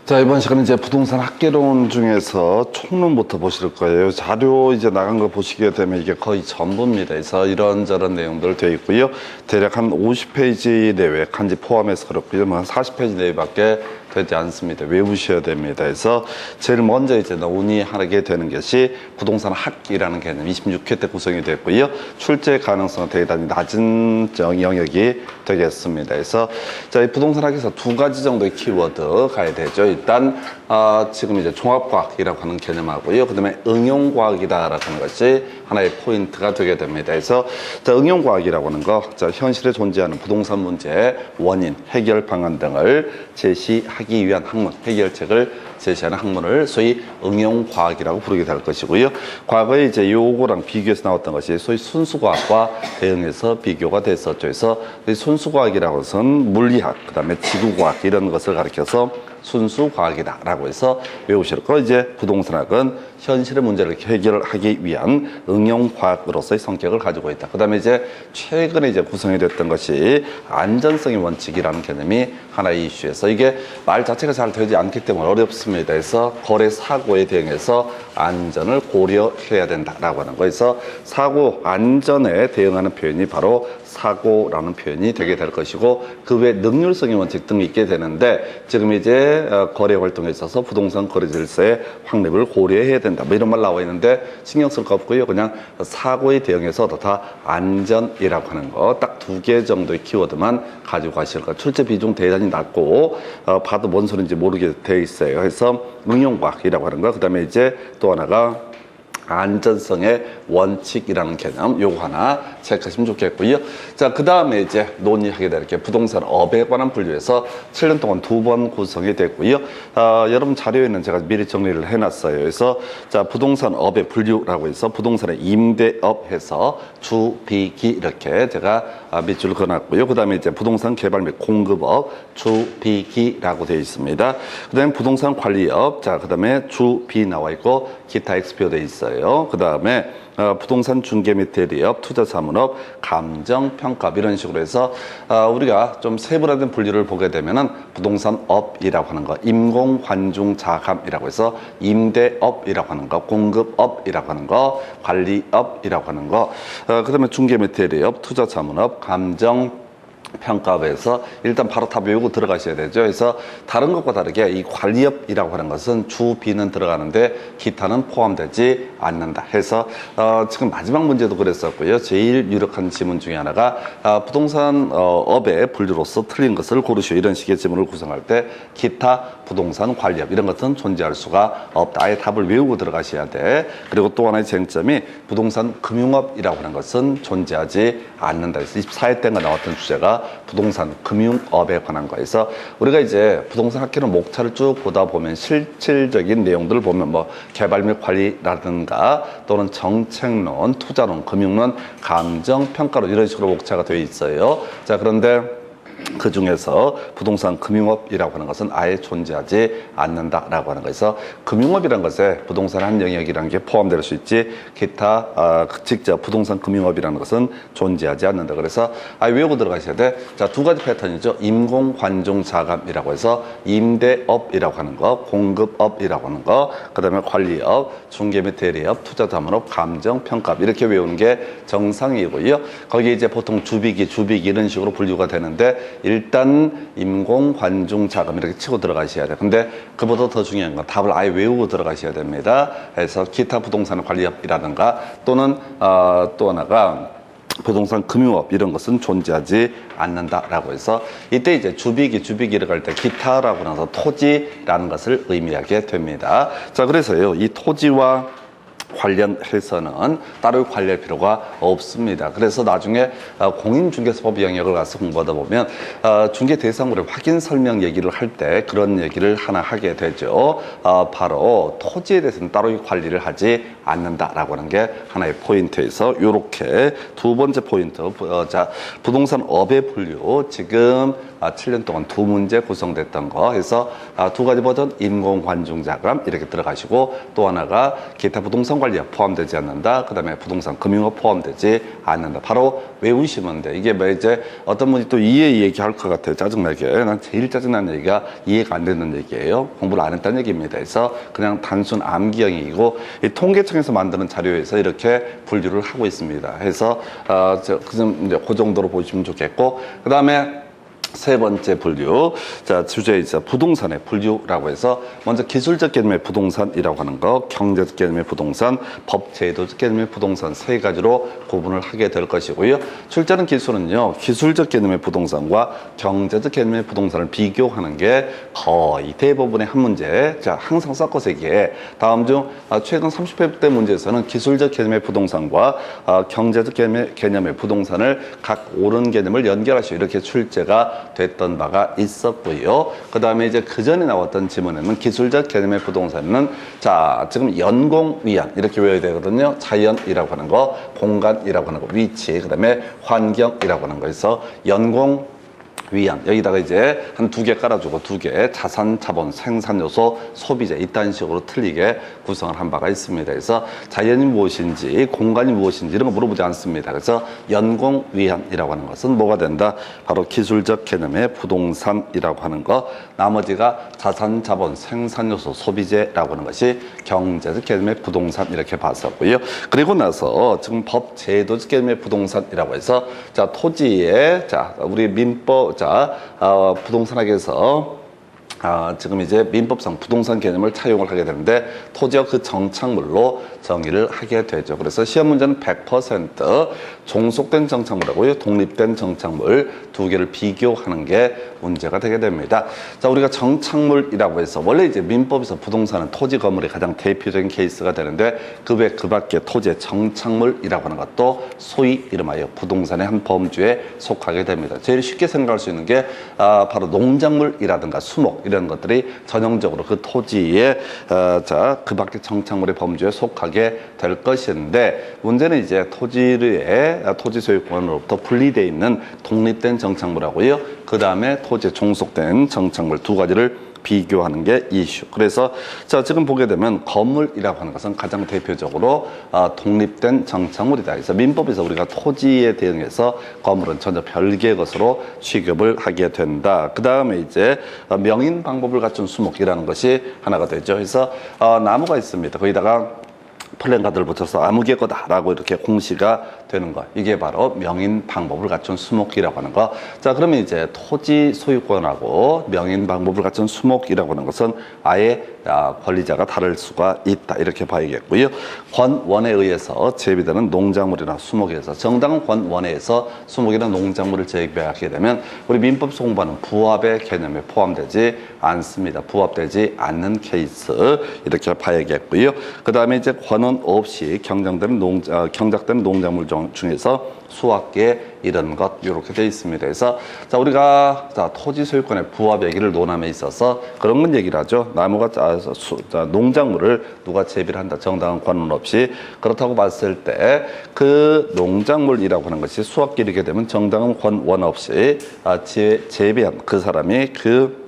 자, 이번 시간은 이제 부동산 학개론 중에서 총론부터 보실 거예요. 자료 이제 나간 거 보시게 되면 이게 거의 전부입니다. 그래서 이런저런 내용들 되어 있고요. 대략 한 50페이지 내외, 간지 포함해서 그렇고요. 뭐 한 40페이지 내외밖에 되지 않습니다. 외우셔야 됩니다. 그래서 제일 먼저 이제 논의하게 되는 것이 부동산 학이라는 개념 26회 때 구성이 됐고요. 출제 가능성은 대단히 낮은 영역이 되겠습니다. 그래서 자, 이 부동산 학에서 두 가지 정도의 키워드 가야 되죠. 일단 지금 이제 종합과학이라고 하는 개념하고요. 그 다음에 응용과학이다라고 하는 것이 하나의 포인트가 되게 됩니다. 그래서 자, 응용과학이라고 하는 거, 자, 현실에 존재하는 부동산 문제의 원인, 해결 방안 등을 제시하기 위한 학문, 해결책을 제시하는 학문을 소위 응용과학이라고 부르게 될 것이고요. 과거에 이제 요거랑 비교해서 나왔던 것이 소위 순수과학과 대응해서 비교가 됐었죠. 그래서 순수과학이라고 해서는 물리학, 그 다음에 지구과학 이런 것을 가리켜서 순수과학이다라고 해서 외우실 거. 이제 부동산학은 현실의 문제를 해결하기 위한 응용과학으로서의 성격을 가지고 있다. 그 다음에 이제 최근에 이제 구성이 됐던 것이 안전성의 원칙이라는 개념이 하나의 이슈에서 이게 말 자체가 잘 되지 않기 때문에 어렵습니다. 그래서 거래 사고에 대응해서 안전을 고려해야 된다라고 하는 거에서 사고 안전에 대응하는 표현이 바로 사고라는 표현이 되게 될 것이고 그 외 능률성의 원칙 등이 있게 되는데 지금 이제 거래 활동에 있어서 부동산 거래 질서의 확립을 고려해야 된다. 뭐 이런 말 나와 있는데 신경 쓸 거 없고요. 그냥 사고에 대응해서 다 안전이라고 하는 거 딱 두 개 정도의 키워드만 가지고 가실 거. 출제 비중 대단히 낮고 봐도 뭔 소리인지 모르게 돼 있어요. 그래서 응용과학이라고 하는 거. 그다음에 이제 또 하나가 안전성의 원칙이라는 개념 요거 하나 체크하시면 좋겠고요. 자, 그 다음에 이제 논의하게 될 게 부동산 업에 관한 분류에서 7년 동안 두 번 구성이 됐고요. 여러분 자료에는 제가 미리 정리를 해놨어요. 그래서 자, 부동산 업의 분류라고 해서 부동산의 임대업 해서 주, 비, 기 이렇게 제가 밑줄 그어놨고요. 그 다음에 이제 부동산 개발 및 공급업 주, 비, 기라고 되어 있습니다. 그 다음에 부동산 관리업, 자, 그 다음에 주, 비 나와 있고 기타 엑스표 되어 있어요. 그 다음에 부동산 중개 및 대리업, 투자자문업, 감정평가업 이런 식으로 해서 우리가 좀 세분화된 분류를 보게 되면은 부동산업이라고 하는 거, 임공관중자감이라고 해서 임대업이라고 하는 거, 공급업이라고 하는 거, 관리업이라고 하는 거, 그 다음에 중개 및 대리업, 투자자문업, 평가업에서 일단 바로 다 외우고 들어가셔야 되죠. 그래서 다른 것과 다르게 이 관리업이라고 하는 것은 주, 비는 들어가는데 기타는 포함되지 않는다 해서 지금 마지막 문제도 그랬었고요. 제일 유력한 지문 중에 하나가 부동산 업의 분류로서 틀린 것을 고르시오 이런 식의 지문을 구성할 때 기타 부동산 관리업 이런 것은 존재할 수가 없다. 아예 답을 외우고 들어가셔야 돼. 그리고 또 하나의 쟁점이 부동산 금융업이라고 하는 것은 존재하지 않는다. 그래서 24회 때가 나왔던 주제가 부동산 금융업에 관한 거에서 우리가 이제 부동산 학회론 목차를 쭉 보다 보면 실질적인 내용들을 보면 뭐 개발 및 관리라든가 또는 정책론, 투자론, 금융론, 감정평가론 이런 식으로 목차가 되어 있어요. 자, 그런데 그 중에서 부동산 금융업이라고 하는 것은 아예 존재하지 않는다라고 하는 거에서 금융업이라는 것에 부동산 한 영역이라는 게 포함될 수 있지 기타 직접 부동산 금융업이라는 것은 존재하지 않는다. 그래서 아예 외우고 들어가셔야 돼. 자, 두 가지 패턴이죠. 임공관중자감이라고 해서 임대업이라고 하는 거, 공급업이라고 하는 거, 그 다음에 관리업, 중개 및 대리업, 투자자문업, 감정평가업 이렇게 외우는 게 정상이고요. 거기에 이제 보통 주비기 이런 식으로 분류가 되는데 일단 임공관중자금 이렇게 치고 들어가셔야 돼요. 근데 그보다 더 중요한 건 답을 아예 외우고 들어가셔야 됩니다. 그래서 기타 부동산 관리업이라든가 또는 또 하나가 부동산 금융업 이런 것은 존재하지 않는다라고 해서 이때 이제 주비기를 갈 때 기타라고 나서 토지라는 것을 의미하게 됩니다. 자, 그래서요 이 토지와 관련해서는 따로 관리할 필요가 없습니다. 그래서 나중에 공인중개사법 영역을 가서 공부하다 보면 중개 대상물의 확인 설명 얘기를 할 때 그런 얘기를 하나 하게 되죠. 바로 토지에 대해서는 따로 관리를 하지 않는다라고 하는 게 하나의 포인트에서 이렇게 두 번째 포인트 자, 부동산 업의 분류 지금 7년 동안 두 문제 구성됐던 거 해서 두 가지 버전 임공관중자금 이렇게 들어가시고 또 하나가 기타 부동산 행정관리가 포함되지 않는다. 그 다음에 부동산 금융업 포함되지 않는다. 바로 외우시면 돼. 이게 뭐 이제 어떤 분이 또 이해 얘기할 것 같아요. 짜증나게. 난 제일 짜증나는 얘기가 이해가 안 되는 얘기예요. 공부를 안 했다는 얘기입니다. 그래서 그냥 단순 암기형이고 이 통계청에서 만드는 자료에서 이렇게 분류를 하고 있습니다. 해서 이제 그 정도로 보시면 좋겠고, 그 다음에 세 번째 분류. 자, 주제이자 부동산의 분류라고 해서 먼저 기술적 개념의 부동산이라고 하는 거, 경제적 개념의 부동산, 법제도적 개념의 부동산 세 가지로 구분을 하게 될 것이고요. 출제하는 기술은요, 기술적 개념의 부동산과 경제적 개념의 부동산을 비교하는 게 거의 대부분의 한 문제. 자, 항상 섞어서 얘기해. 다음 중 최근 30회 때 문제에서는 기술적 개념의 부동산과 경제적 개념의 부동산을 각 옳은 개념을 연결하시오. 이렇게 출제가 됐던 바가 있었고요. 그 다음에 이제 그 전에 나왔던 지문에는 기술적 개념의 부동산은 자, 지금 연공, 위안 이렇게 외워야 되거든요. 자연이라고 하는 거, 공간이라고 하는 거, 위치, 그 다음에 환경이라고 하는 거에서 연공, 위안, 여기다가 이제 한 2개 깔아주고 2개 자산, 자본, 생산 요소, 소비재 이딴 식으로 틀리게 구성을 한 바가 있습니다. 그래서 자연이 무엇인지 공간이 무엇인지 이런 거 물어보지 않습니다. 그래서 연공, 위안이라고 하는 것은 뭐가 된다? 바로 기술적 개념의 부동산이라고 하는 거, 나머지가 자산, 자본, 생산 요소, 소비재라고 하는 것이 경제적 개념의 부동산 이렇게 봤었고요. 그리고 나서 지금 법 제도적 개념의 부동산이라고 해서 자, 토지에 자, 우리 민법 부동산학에서 지금 이제 민법상 부동산 개념을 차용을 하게 되는데 토지와 그 정착물로 정의를 하게 되죠. 그래서 시험 문제는 100% 종속된 정착물하고요, 독립된 정착물 2개를 비교하는 게 문제가 되게 됩니다. 자, 우리가 정착물이라고 해서 원래 이제 민법에서 부동산은 토지 건물이 가장 대표적인 케이스가 되는데 그 외 그 밖에 토지의 정착물이라고 하는 것도 소위 이름하여 부동산의 한 범주에 속하게 됩니다. 제일 쉽게 생각할 수 있는 게 바로 농작물이라든가 수목 이런 것들이 전형적으로 그 토지의 그 밖에 정착물의 범주에 속하게 될 것인데, 문제는 이제 토지 소유권으로부터 분리되어 있는 독립된 정착물하고요, 그 다음에 토지에 종속된 정착물 2가지를 비교하는 게 이슈. 그래서 자, 지금 보게 되면 건물이라고 하는 것은 가장 대표적으로 독립된 정착물이다. 그래서 민법에서 우리가 토지에 대응해서 건물은 전혀 별개의 것으로 취급을 하게 된다. 그 다음에 이제 명인 방법을 갖춘 수목이라는 것이 하나가 되죠. 그래서 나무가 있습니다. 거기다가 플랜카드를 붙여서 아무개 거다라고 이렇게 공시가 되는 거, 이게 바로 명인 방법을 갖춘 수목이라고 하는 거. 자, 그러면 이제 토지 소유권하고 명인 방법을 갖춘 수목이라고 하는 것은 아예 권리자가 다를 수가 있다, 이렇게 봐야겠고요. 권원에 의해서 재배되는 농작물이나 수목에 의해서 정당 권원에 의해서 수목이나 농작물을 재배하게 되면 우리 민법에서 공부하는 부합의 개념에 포함되지 않습니다. 부합되지 않는 케이스 이렇게 봐야겠고요. 그 다음에 이제 권원 없이 경작되는 농작물 중에서 수확기에 이런 것 이렇게 되어 있습니다. 그래서 자, 우리가 토지 소유권의 부합 얘기를 논함에 있어서 그런 건 얘기를 하죠. 나무가 농작물을 누가 재배를 한다, 정당한 관원 없이. 그렇다고 봤을 때 그 농작물이라고 하는 것이 수확기 이르게 되면 정당한 관원 없이 재배한 그 사람이 그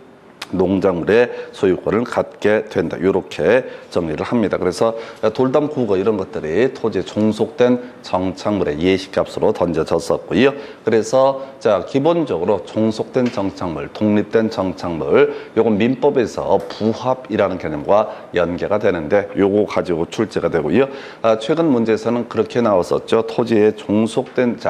농작물의 소유권을 갖게 된다, 이렇게 정리를 합니다. 그래서 돌담, 국어 이런 것들이 토지에 종속된 정착물의 예시값으로 던져졌었고요. 그래서 자, 기본적으로 종속된 정착물, 독립된 정착물, 요건 민법에서 부합이라는 개념과 연계가 되는데 요거 가지고 출제가 되고요. 최근 문제에서는 그렇게 나왔었죠. 토지에 종속된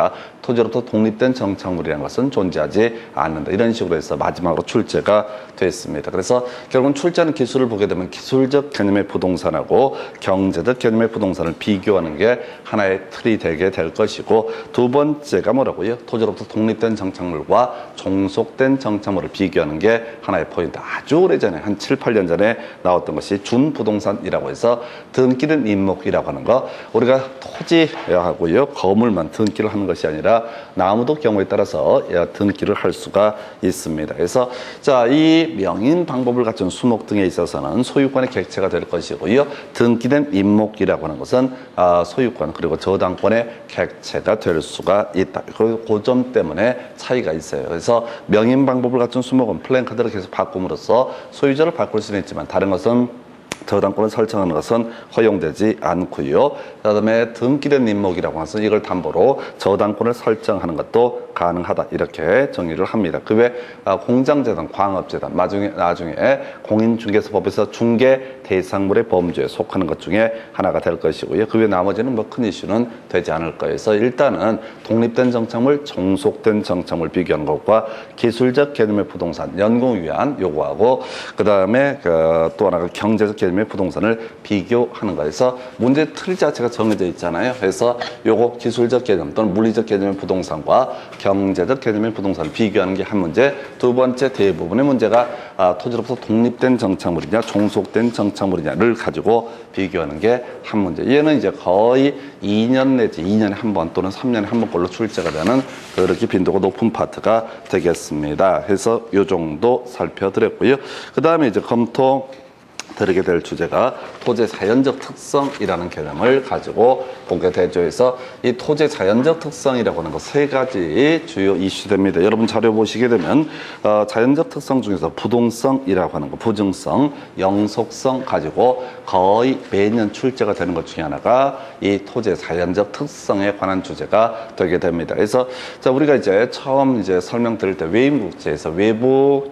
토지로부터 독립된 정착물이라는 것은 존재하지 않는다, 이런 식으로 해서 마지막으로 출제가 됐습니다. 그래서 결국은 출제하는 기술을 보게 되면 기술적 개념의 부동산하고 경제적 개념의 부동산을 비교하는 게 하나의 틀이 되게 될 것이고, 두 번째가 뭐라고요? 토지로부터 독립된 정착물과 종속된 정착물을 비교하는 게 하나의 포인트. 아주 오래전에 한 7, 8년 전에 나왔던 것이 준부동산이라고 해서 등기는 임목이라고 하는 거, 우리가 토지하고요 건물만 등기를 하는 것이 아니라 나무도 경우에 따라서 등기를 할 수가 있습니다. 그래서 자, 이 명인 방법을 갖춘 수목 등에 있어서는 소유권의 객체가 될 것이고요, 등기된 임목이라고 하는 것은 소유권 그리고 저당권의 객체가 될 수가 있다. 그 점 때문에 차이가 있어요. 그래서 명인 방법을 갖춘 수목은 플랜카드를 계속 바꿈으로써 소유자를 바꿀 수는 있지만 다른 것은 저당권을 설정하는 것은 허용되지 않고요. 그다음에 등기된 민목이라고 해서 이걸 담보로 저당권을 설정하는 것도 가능하다 이렇게 정의를 합니다. 그 외 공장재단, 광업재단, 나중에 공인중개사법에서 중개 대상물의 범주에 속하는 것 중에 하나가 될 것이고요. 그 외 나머지는 뭐 큰 이슈는 되지 않을 거예요. 그래서 일단은 독립된 정착물, 종속된 정착물 비교하는 것과 기술적 개념의 부동산, 연공 위한 요구하고 그다음에 또 하나가 경제적 개념의 부동산을 비교하는 거에서 문제 틀 자체가 정해져 있잖아요. 그래서 요거 기술적 개념 또는 물리적 개념의 부동산과 경제적 개념의 부동산을 비교하는 게 한 문제. 두 번째 대부분의 문제가 토지로부터 독립된 정착물이냐 종속된 정착물이냐를 가지고 비교하는 게 한 문제. 얘는 이제 거의 2년 내지 2년에 한 번 또는 3년에 한 번꼴로 출제가 되는 그렇게 빈도가 높은 파트가 되겠습니다. 해서 요 정도 살펴드렸고요. 그 다음에 이제 검토 드리게 될 주제가 토지의 자연적 특성이라는 개념을 가지고 보게 되죠. 그래서 이 토지의 자연적 특성이라고 하는 거 세 가지 주요 이슈됩니다. 여러분 자료 보시게 되면 자연적 특성 중에서 부동성이라고 하는 거, 부증성, 영속성 가지고 거의 매년 출제가 되는 것 중에 하나가 이 토지의 자연적 특성에 관한 주제가 되게 됩니다. 그래서 자 우리가 이제 처음 이제 설명드릴 때 외임국지에서 외부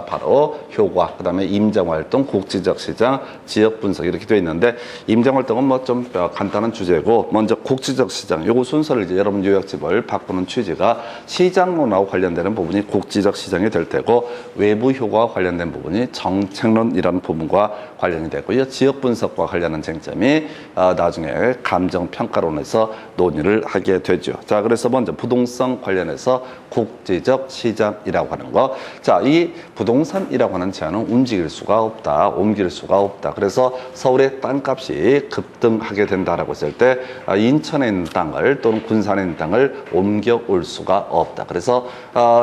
바로 효과, 그다음에 임장활동, 국지적 시장, 지역 분석 이렇게 되어 있는데 임장활동은 뭐 좀 간단한 주제고 먼저 국지적 시장 요거 순서를 이제 여러분 요약집을 바꾸는 취지가 시장론하고 관련되는 부분이 국지적 시장이 될 테고 외부 효과와 관련된 부분이 정책론이라는 부분과 관련이 되고요. 지역 분석과 관련한 쟁점이 나중에 감정평가론에서 논의를 하게 되죠. 자 그래서 먼저 부동성 관련해서 국지적 시장이라고 하는 거. 자, 이 부동산이라고 하는 제한은 움직일 수가 없다. 옮길 수가 없다. 그래서 서울의 땅값이 급등하게 된다라고 했을 때 인천에 있는 땅을 또는 군산에 있는 땅을 옮겨올 수가 없다. 그래서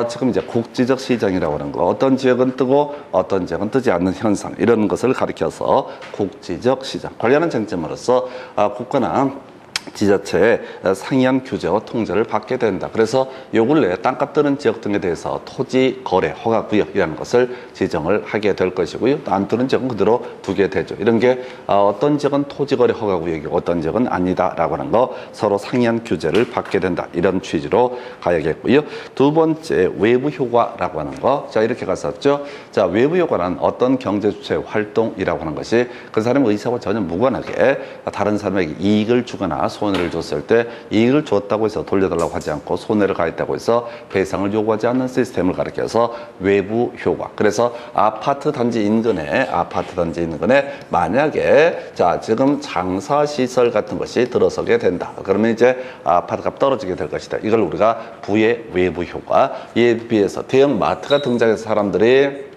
지금 이제 국지적 시장이라고 하는 거 어떤 지역은 뜨고 어떤 지역은 뜨지 않는 현상 이런 것을 가리켜서 국지적 시장 관련한 쟁점으로서 국가는 지자체의 상이한 규제와 통제를 받게 된다. 그래서 요 근래 땅값 뜨는 지역 등에 대해서 토지 거래 허가 구역이라는 것을 지정을 하게 될 것이고요. 안 뜨는 지역은 그대로 두게 되죠. 이런 게 어떤 지역은 토지 거래 허가 구역이고 어떤 지역은 아니다라고 하는 거 서로 상이한 규제를 받게 된다. 이런 취지로 가야겠고요. 두 번째 외부 효과라고 하는 거. 자 이렇게 갔었죠. 자 외부 효과는 어떤 경제 주체 활동이라고 하는 것이 그 사람의 의사와 전혀 무관하게 다른 사람에게 이익을 주거나 손해를 줬을 때 이익을 줬다고 해서 돌려달라고 하지 않고 손해를 가했다고 해서 배상을 요구하지 않는 시스템을 가리켜서 외부 효과. 그래서 아파트 단지 인근에 만약에 자 지금 장사 시설 같은 것이 들어서게 된다. 그러면 이제 아파트값 떨어지게 될 것이다. 이걸 우리가 부의 외부 효과. 이에 비해서 대형 마트가 등장해서 사람들이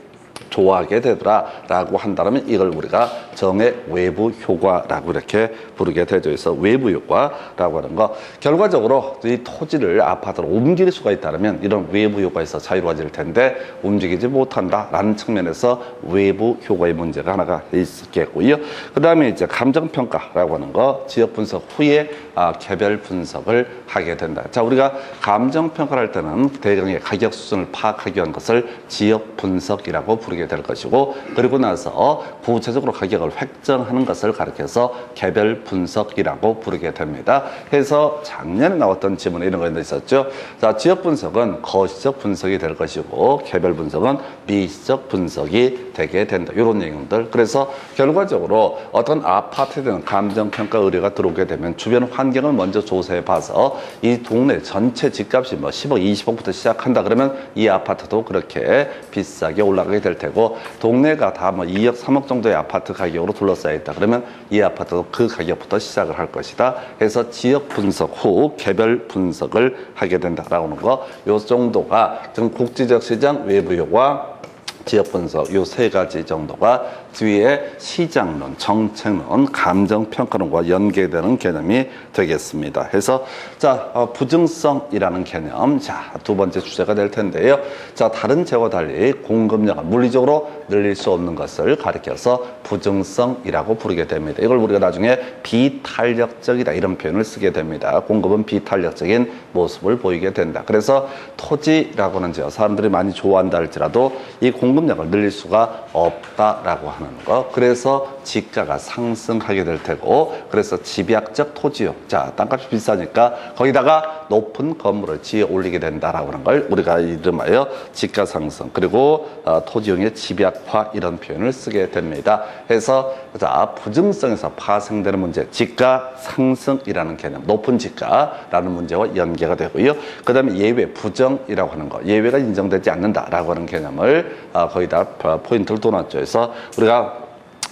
좋아하게 되더라라고 한다면 이걸 우리가 정의 외부 효과라고 이렇게 부르게 되죠. 그래서 외부 효과라고 하는 거 결과적으로 이 토지를 아파트로 옮길 수가 있다면 이런 외부 효과에서 자유로워질 텐데 움직이지 못한다라는 측면에서 외부 효과의 문제가 하나가 있겠고요. 그 다음에 이제 감정평가라고 하는 거 지역 분석 후에 개별 분석을 하게 된다. 자 우리가 감정평가를 할 때는 대강의 가격 수준을 파악하기 위한 것을 지역 분석이라고 부르게 될 것이고 그리고 나서 구체적으로 가격을 획정하는 것을 가리켜서 개별 분석이라고 부르게 됩니다. 그래서 작년에 나왔던 지문에 이런 거 있었죠. 자, 지역 분석은 거시적 분석이 될 것이고 개별 분석은 미시적 분석이 되게 된다. 이런 내용들. 그래서 결과적으로 어떤 아파트에 대한 감정평가 의뢰가 들어오게 되면 주변 환경을 먼저 조사해 봐서 이 동네 전체 집값이 뭐 10억, 20억부터 시작한다 그러면 이 아파트도 그렇게 비싸게 올라가게 될 테고 동네가 다 뭐 2억, 3억 정도의 아파트 가격으로 둘러싸여 있다. 그러면 이 아파트도 그 가격부터 시작을 할 것이다. 그래서 지역 분석 후 개별 분석을 하게 된다라고 하는 거. 요 정도가 지금 국지적 시장 외부 효과 지역 분석 요 세 가지 정도가 뒤에 시장론, 정책론, 감정평가론과 연계되는 개념이 되겠습니다. 그래서 자 부증성이라는 개념 자 두 번째 주제가 될 텐데요. 자 다른 제와 달리 공급量물리적으로 늘릴 수 없는 것을 가리켜서 부증성이라고 부르게 됩니다. 이걸 우리가 나중에 비탄력적이다 이런 표현을 쓰게 됩니다. 공급은 비탄력적인 모습을 보이게 된다. 그래서 토지라고 하는 지역 사람들이 많이 좋아한다 할지라도 이 공급량을 늘릴 수가 없다라고 하는 거. 그래서 지가가 상승하게 될 테고, 그래서 집약적 토지요. 자, 땅값이 비싸니까 거기다가 높은 건물을 지어 올리게 된다라고 하는 걸 우리가 이름하여 지가 상승, 그리고 토지용의 집약화 이런 표현을 쓰게 됩니다. 해서 자, 부증성에서 파생되는 문제, 지가 상승이라는 개념, 높은 지가라는 문제와 연계가 되고요. 그 다음에 예외, 부정이라고 하는 거, 예외가 인정되지 않는다라고 하는 개념을 거기다 포인트를 둬놨죠. 그래서 우리가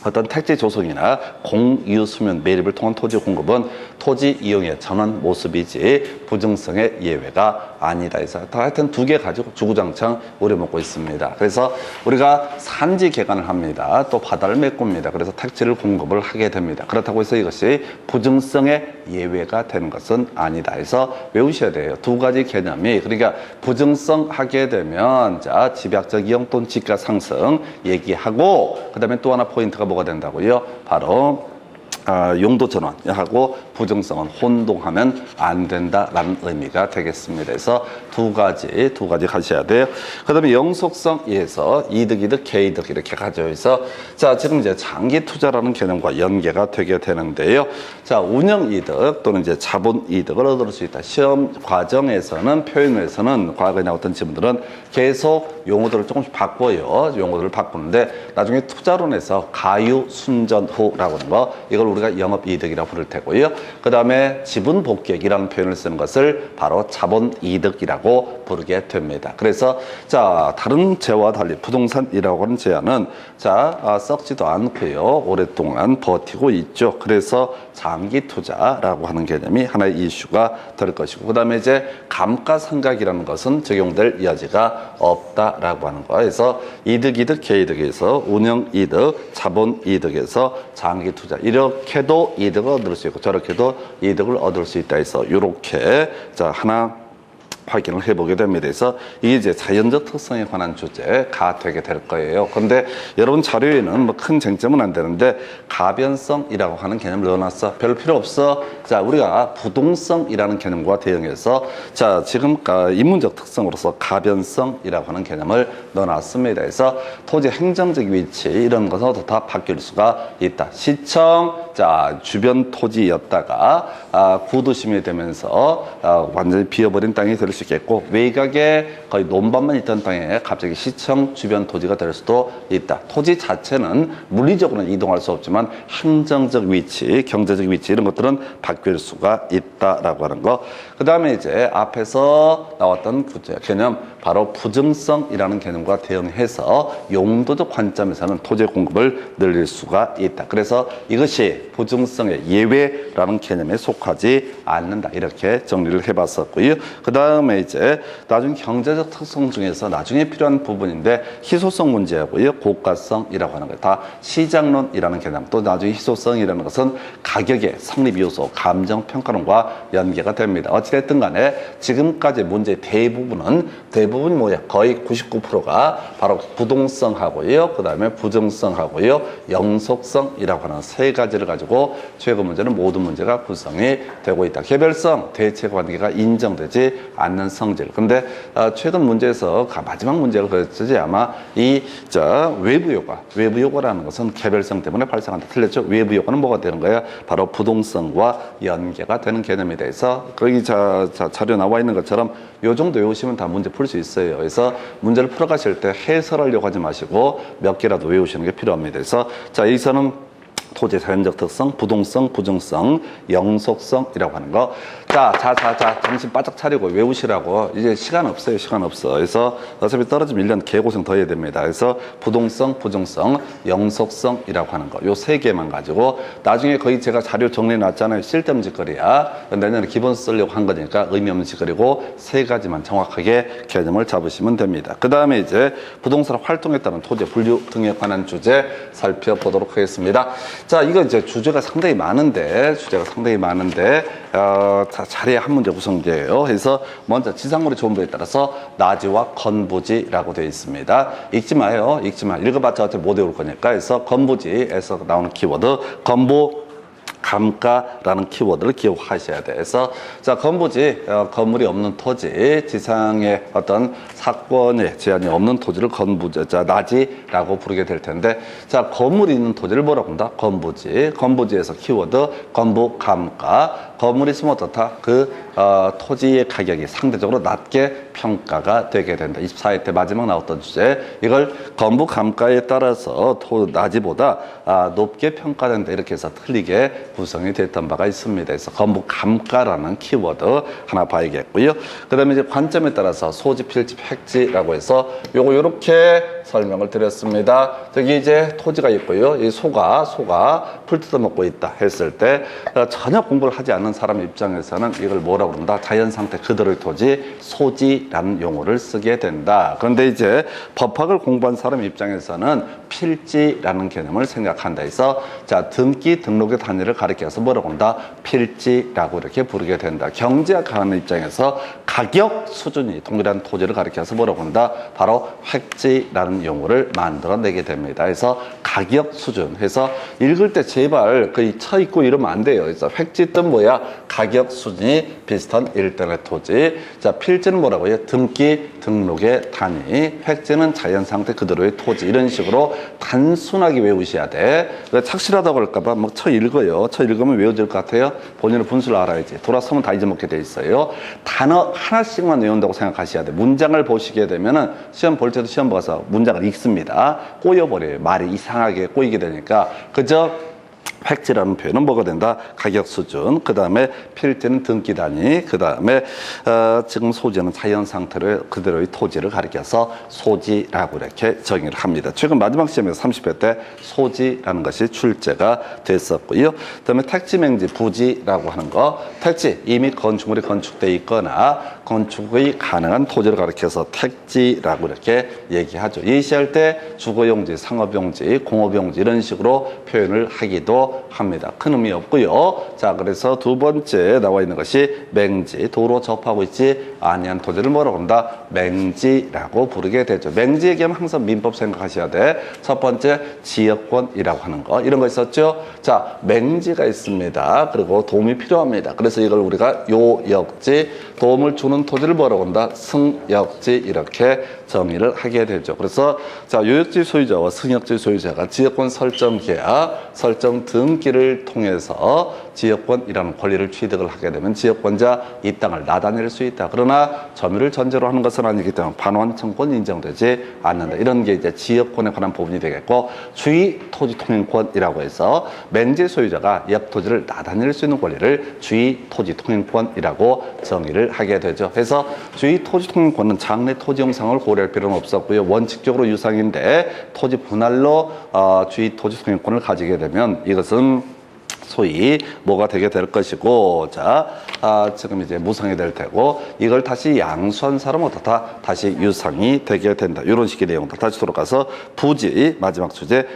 어떤 택지 조성이나 공유수면 매립을 통한 토지 공급은 토지 이용의 전원 모습이지 부증성의 예외가 아니다 해서 하여튼 두 개 가지고 주구장창 우려먹고 있습니다. 그래서 우리가 산지 개간을 합니다. 또 바다를 메꿉니다. 그래서 택지를 공급을 하게 됩니다. 그렇다고 해서 이것이 부증성의 예외가 되는 것은 아니다 해서 외우셔야 돼요. 두 가지 개념이. 그러니까 부증성 하게 되면 자, 집약적 이용 또는 지가 상승 얘기하고, 그 다음에 또 하나 포인트가 뭐가 된다고요? 바로 용도 전환하고 부증성은 혼동하면 안 된다라는 의미가 되겠습니다. 그래서 두 가지 가셔야 돼요. 그 다음에 영속성에서 이득, 개이득 이렇게 가져서 자, 지금 이제 장기 투자라는 개념과 연계가 되게 되는데요. 자, 운영 이득 또는 이제 자본 이득을 얻을 수 있다. 시험 과정에서는 표현에서는 과거에 나왔던 지문들은 계속 용어들을 조금씩 바꿔요. 용어들을 바꾸는데 나중에 투자론에서 가유 순전후라고 하는 거, 이걸 우리가 영업이득이라고 부를 테고요. 그 다음에 지분 복객이라는 표현을 쓰는 것을 바로 자본이득이라고 부르게 됩니다. 그래서 자, 다른 재와 달리 부동산이라고 하는 재는 자, 썩지도 않고요. 오랫동안 버티고 있죠. 그래서 장기 투자라고 하는 개념이 하나의 이슈가 될 것이고, 그 다음에 이제 감가상각이라는 것은 적용될 여지가 없다라고 하는 거예요. 그래서 이득, 개이득에서 운영이득, 자본이득에서 장기 투자, 이렇게도 이득을 얻을 수 있고 저렇게도 이득을 얻을 수 있다 해서 이렇게 자, 하나 확인을 해보게 됩니다. 그래서 이게 이제 자연적 특성에 관한 주제가 되게 될 거예요. 그런데 여러분 자료에는 뭐 큰 쟁점은 안 되는데 가변성이라고 하는 개념을 넣어놨어. 별 필요 없어. 자, 우리가 부동성이라는 개념과 대응해서 자, 지금 인문적 특성으로서 가변성이라고 하는 개념을 넣어놨습니다. 그래서 토지 행정적 위치 이런 것은 다 바뀔 수가 있다. 시청 자, 주변 토지였다가 구도심이 되면서 완전히 비어버린 땅이 될 수 있겠고, 외곽에 거의 논밭만 있던 땅에 갑자기 시청 주변 토지가 될 수도 있다. 토지 자체는 물리적으로는 이동할 수 없지만 행정적 위치, 경제적 위치 이런 것들은 바뀔 수가 있다라고 하는 거. 그 다음에 이제 앞에서 나왔던 개념, 바로 부증성이라는 개념과 대응해서 용도적 관점에서는 토지 공급을 늘릴 수가 있다. 그래서 이것이 부증성의 예외라는 개념에 속하지 않는다. 이렇게 정리를 해봤었고요. 그 다음에 이제 나중에 경제적 특성 중에서 나중에 필요한 부분인데 희소성 문제하고요, 고가성이라고 하는 거예요. 다 시장론이라는 개념, 또 나중에 희소성이라는 것은 가격의 성립 요소, 감정 평가론과 연계가 됩니다. 어찌됐든 간에 지금까지 문제의 대부분이 뭐야? 거의 99%가 바로 부동성하고요, 그 다음에 부정성하고요, 영속성이라고 하는 세 가지를 가지고 최고 문제는 모든 문제가 구성이 되고 있다. 개별성, 대체 관계가 인정되지 않는 성질. 근데 최근 문제에서 마지막 문제가 그랬지 아마 외부 요구라는 것은 개별성 때문에 발생한다. 틀렸죠? 외부 요구는 뭐가 되는 거야? 바로 부동성과 연계가 되는 개념에 대해서 거기 자료 나와 있는 것처럼 요 정도 외우시면 다 문제 풀 수 있어요. 그래서 문제를 풀어가실 때 해설하려고 하지 마시고 몇 개라도 외우시는 게 필요합니다. 그래서 자, 여기서는 토지 자연적 특성, 부동성, 부정성, 영속성이라고 하는 거. 자, 정신 바짝 차리고 외우시라고. 이제 시간 없어요. 그래서 어차피 떨어지면 1년 개고생 더 해야 됩니다. 그래서 부동성, 부정성, 영속성이라고 하는 거. 요 세 개만 가지고 나중에 거의 제가 자료 정리해 놨잖아요. 쓸데없는 짓거리야. 내년에 기본 쓰려고 한 거니까 의미 없는 짓거리고 세 가지만 정확하게 개념을 잡으시면 됩니다. 그 다음에 이제 부동산 활동에 따른 토지 분류 등에 관한 주제 살펴보도록 하겠습니다. 자, 이거 이제 주제가 상당히 많은데 자리에 한 문제 구성되어요. 그래서 먼저 지상물의 조문부에 따라서 나지와 건부지라고 되어 있습니다. 읽지 마요. 읽지 마. 읽어봤자 어차피 못 외울 거니까. 그래서 건부지에서 나오는 키워드 건부 감가라는 키워드를 기억하셔야 돼요. 그래서 자, 건부지, 건물이 없는 토지, 지상의 어떤 사건의 제한이 없는 토지를 건부지, 자, 나지라고 부르게 될 텐데, 자, 건물이 있는 토지를 뭐라고 한다? 건부지. 건부지에서 키워드 건부 감가. 건물이 있으면 어떻다? 토지의 가격이 상대적으로 낮게 평가가 되게 된다. 24회 때 마지막 나왔던 주제. 이걸 건부 감가에 따라서 나지보다 높게 평가된다. 이렇게 해서 틀리게 구성이 됐던 바가 있습니다. 그래서 건부 감가라는 키워드 하나 봐야겠고요. 그 다음에 이제 관점에 따라서 소지, 필지, 획지라고 해서 요거 요렇게 설명을 드렸습니다. 저기 이제 토지가 있고요. 이 소가 풀 뜯어먹고 있다 했을 때 전혀 공부를 하지 않는 사람 입장에서는 이걸 뭐라고 그런다? 자연 상태 그대로의 토지, 소지라는 용어를 쓰게 된다. 그런데 이제 법학을 공부한 사람 입장에서는 필지라는 개념을 생각한다 해서 자, 등기 등록의 단위를 가리켜서 뭐라고 한다? 필지라고 이렇게 부르게 된다. 경제학하는 입장에서 가격 수준이 동일한 토지를 가리켜서 뭐라고 한다? 바로 획지라는 용어를 만들어내게 됩니다. 그래서 가격 수준 해서 읽을 때 제발 쳐 있고 이러면 안 돼요. 그래서 획지 뜻 뭐야? 가격 수준이 비슷한 일단의 토지. 자, 필지는 뭐라고요? 등기 등록의 단위. 획지는 자연 상태 그대로의 토지. 이런 식으로 단순하게 외우셔야 돼. 착실하다고 할까봐 뭐 쳐 읽어요. 쳐 읽으면 외워질 것 같아요. 본인의 분수를 알아야지. 돌아서면 다 잊어먹게 돼 있어요. 단어 하나씩만 외운다고 생각하셔야 돼. 문장을 보시게 되면은 시험 볼 때도 시험 봐서 문장을 읽습니다. 꼬여버려요. 말이 이상하게 꼬이게 되니까. 그저 획지라는 표현은 뭐가 된다? 가격 수준. 그 다음에 필지는 등기 단위. 그 다음에 지금 소지는 자연 상태로 그대로의 토지를 가리켜서 소지라고 이렇게 정의를 합니다. 최근 마지막 시험에서 30회 때 소지라는 것이 출제가 됐었고요. 그 다음에 택지맹지 부지라고 하는 거. 택지, 이미 건축물이 건축되어 있거나 건축이 가능한 토지를 가리켜서 택지라고 이렇게 얘기하죠. 예시할 때 주거용지, 상업용지, 공업용지 이런 식으로 표현을 하기도 합니다. 큰 의미 없고요. 자, 그래서 두 번째 나와 있는 것이 맹지, 도로 접하고 있지 아니한 토지를 뭐라고 한다? 맹지라고 부르게 되죠. 맹지 얘기하면 항상 민법 생각하셔야 돼. 첫 번째 지역권이라고 하는 거 이런 거 있었죠. 자, 맹지가 있습니다. 그리고 도움이 필요합니다. 그래서 이걸 우리가 요역지, 도움을 주는 토지를 뭐라고 한다? 승역지 이렇게 정의를 하게 되죠. 그래서 자, 요역지 소유자와 승역지 소유자가 지역권 설정 계약, 설정 등기를 통해서 지역권이라는 권리를 취득을 하게 되면 지역권자 이 땅을 나다낼 수 있다. 그러나 점유를 전제로 하는 것은 아니기 때문에 반환 청구권 인정되지 않는다. 이런 게 이제 지역권에 관한 부분이 되겠고, 주의 토지 통행권이라고 해서 맹지 소유자가 역 토지를 나다낼 수 있는 권리를 주의 토지 통행권이라고 정의를 하게 되죠. 그래서 주의 토지 통행권은 장래 토지 형상을 고려할 필요는 없었고요. 원칙적으로 유상인데 토지 분할로 주의 토지 통행권을 가지게 되면 이것은 소위 뭐가 되게 될 것이고, 자, 지금 이제 무상이 될 테고, 이걸 다시 양수한 사람은 어떻다? 다시 유상이 되게 된다. 이런 식의 내용들. 다시 돌아가서 부지, 마지막 주제,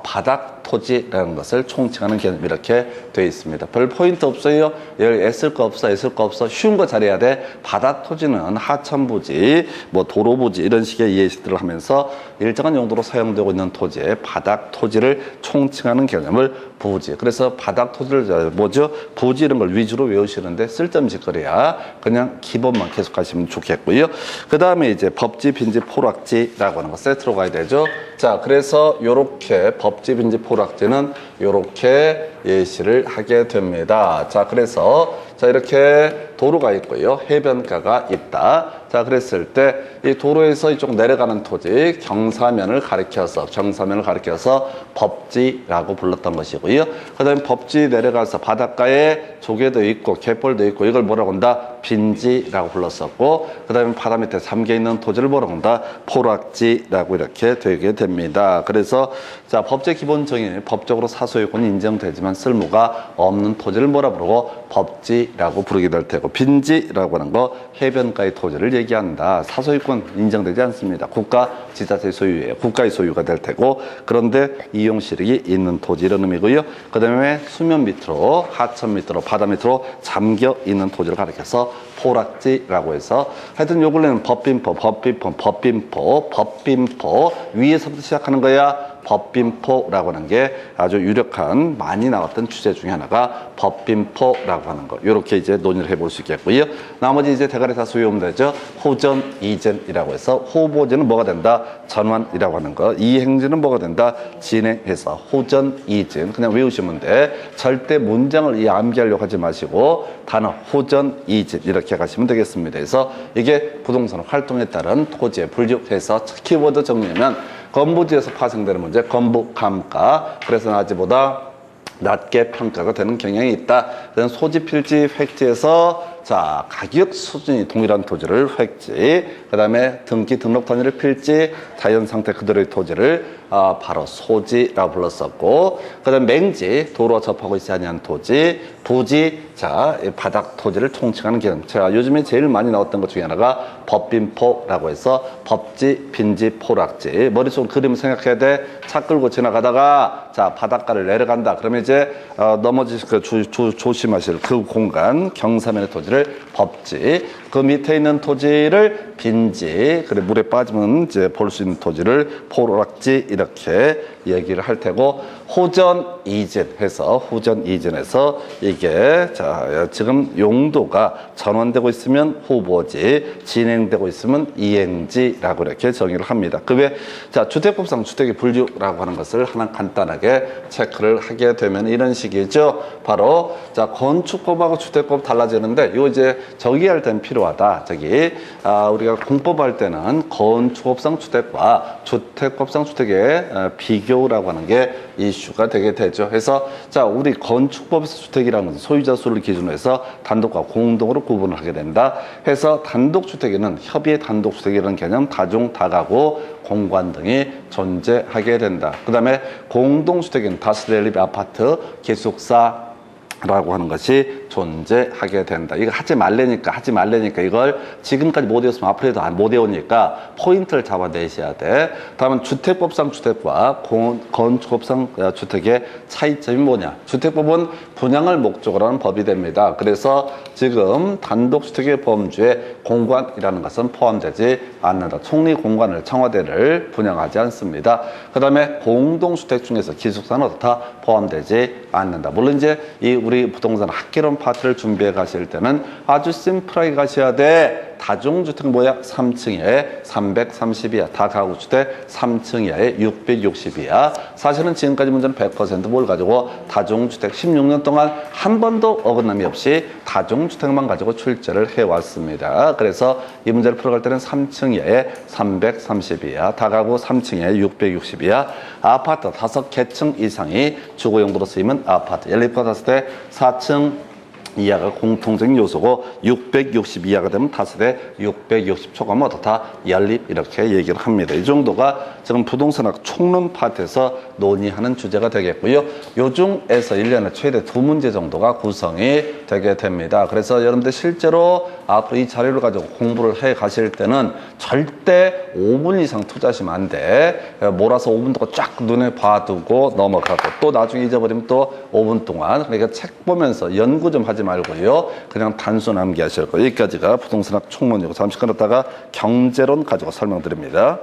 바닥 토지라는 것을 총칭하는 개념 이렇게 되어 있습니다. 별 포인트 없어요. 애쓸 거 없어, 애쓸 거 없어. 쉬운 거 잘해야 돼. 바닥 토지는 하천부지, 뭐 도로부지 이런 식의 예시들을 하면서 일정한 용도로 사용되고 있는 토지의 바닥 토지를 총칭하는 개념을 부지. 그래서 바닥 토지를 뭐죠? 부지 이런 걸 위주로 외우시는데 쓸데없는 짓거리야. 그냥 기본만 계속 하시면 좋겠고요. 그 다음에 이제 법지, 빈지, 포락지라고 하는 거 세트로 가야 되죠. 자, 그래서 요렇게 법지, 빈지, 포락지는 요렇게 예시를 하게 됩니다. 자, 그래서 자, 이렇게 도로가 있고요. 해변가가 있다. 자, 그랬을 때 이 도로에서 이쪽 내려가는 토지 경사면을 가리켜서 법지라고 불렀던 것이고요. 그 다음에 법지 내려가서 바닷가에 조개도 있고 갯벌도 있고 이걸 뭐라고 한다? 빈지라고 불렀었고, 그 다음에 바다 밑에 잠겨 있는 토지를 뭐라고 한다? 포락지라고 이렇게 되게 됩니다. 그래서 자, 법제 기본 정의, 법적으로 사소유권이 인정되지만 쓸모가 없는 토지를 뭐라 부르고? 법지라고 부르게 될 테고, 빈지라고 하는 거 해변가의 토지를 얘기한다. 사소유권 인정되지 않습니다. 국가 지자체 소유예요. 국가의 소유가 될 테고 그런데 이용 실익이 있는 토지 이런 의미고요. 그 다음에 수면 밑으로 하천 밑으로 바다 밑으로 잠겨 있는 토지를 가리켜서 포락지라고 해서 하여튼 요 근래는 법빈포 위에서부터 시작하는 거야. 법빈포라고 하는 게 아주 유력한 많이 나왔던 주제 중에 하나가 법빈포라고 하는 거. 이렇게 이제 논의를 해볼 수 있겠고요. 나머지 이제 대가리 다 소유하면 되죠. 호전, 이전이라고 해서 호보제는 뭐가 된다? 전환이라고 하는 거. 이행제는 뭐가 된다? 진행해서 호전, 이전 그냥 외우시면 돼. 절대 문장을 암기하려고 하지 마시고 단어 호전, 이전 이렇게 가시면 되겠습니다. 그래서 이게 부동산 활동에 따른 토지의 분류해서 키워드 정리하면 건부지에서 파생되는 문제, 건부 감가. 그래서 낮이보다 낮게 평가가 되는 경향이 있다. 소지 필지 획지에서 자 가격 수준이 동일한 토지를 획지, 그 다음에 등기 등록 단위를 필지, 자연 상태 그대로의 토지를 바로 소지라고 불렀었고, 그 다음에 맹지 도로와 접하고 있지 아니한 토지, 부지 자 바닥 토지를 총칭하는 개념. 제가 요즘에 제일 많이 나왔던 것 중에 하나가 법빈포라고 해서 법지, 빈지, 포락지. 머릿속으로 그림을 생각해야 돼. 차 끌고 지나가다가 자 바닷가를 내려간다. 그러면 이제 넘어지실 그 조심하실 그 공간 경사면의 토지를 법지, 그 밑에 있는 토지를 빈지, 그래 물에 빠지면 이제 볼 수 있는 토지를 포락지 이렇게 얘기를 할 테고, 호전 이전 해서 호전 이전해서 이게 자 지금 용도가 전환되고 있으면 후보지, 진행되고 있으면 이행지라고 이렇게 정의를 합니다. 그 외 자 주택법상 주택의 분류라고 하는 것을 하나 간단하게 체크를 하게 되면 이런 식이죠. 바로 자 건축법하고 주택법 달라지는데 요 이제 정의할 때는 필요하다. 저기 우리가 공법할 때는 건축법상 주택과 주택법상 주택의 비교라고 하는 게 이슈가 되게 되죠. 그래서 자 우리 건축법에서 주택이라는 것은 소유자 수를 기준으로 해서 단독과 공동으로 구분을 하게 된다. 해서 단독주택에는 협의의 단독주택이라는 개념, 다중, 다가구, 공관 등이 존재하게 된다. 그 다음에 공동주택에는 다세대 아파트, 기숙사 라고 하는 것이 존재하게 된다. 이거 하지 말래니까 이걸 지금까지 못 외웠으면 앞으로도 못 외우니까 포인트를 잡아내셔야 돼. 다음은 주택법상 주택과 건축법상 주택의 차이점이 뭐냐. 주택법은 분양을 목적으로 하는 법이 됩니다. 그래서 지금 단독주택의 범주에 공관이라는 것은 포함되지 않는다. 총리공관을 청와대를 분양하지 않습니다. 그 다음에 공동주택 중에서 기숙사는 어떻다? 포함되지 않는다. 물론 이제 우리 부동산 학개론 파트를 준비해 가실 때는 아주 심플하게 가셔야 돼. 다중주택 뭐야? 3층에 330이야. 다가구주택 3층 이하에 660이야. 사실은 지금까지 문제는 100% 뭘 가지고 다중주택 16년 동안 한 번도 어긋남이 없이 다중주택만 가지고 출제를 해왔습니다. 그래서 이 문제를 풀어갈 때는 3층 이하에 330이야. 다가구 3층 이하에 660이야. 아파트 5개층 이상이 주거용도로 쓰이면 아파트. 연립과 탔을 때 4층 이하가 공통적인 요소고 660 이하가 되면 다세대 660 초과면 어떻다? 연립 이렇게 얘기를 합니다. 이 정도가 지금 부동산학 총론 파트에서 논의하는 주제가 되겠고요. 요 중에서 1년에 최대 2문제 정도가 구성이 되게 됩니다. 그래서 여러분들 실제로 앞으로 이 자료를 가지고 공부를 해 가실 때는 절대 5분 이상 투자하시면 안 돼. 몰아서 5분 동안 쫙 눈에 봐두고 넘어가고 또 나중에 잊어버리면 또 5분 동안, 그러니까 책 보면서 연구 좀 하지 말고요. 그냥 단순 암기하실 거예요. 여기까지가 부동산학 총론이고 잠시 끊었다가 경제론 가지고 설명드립니다.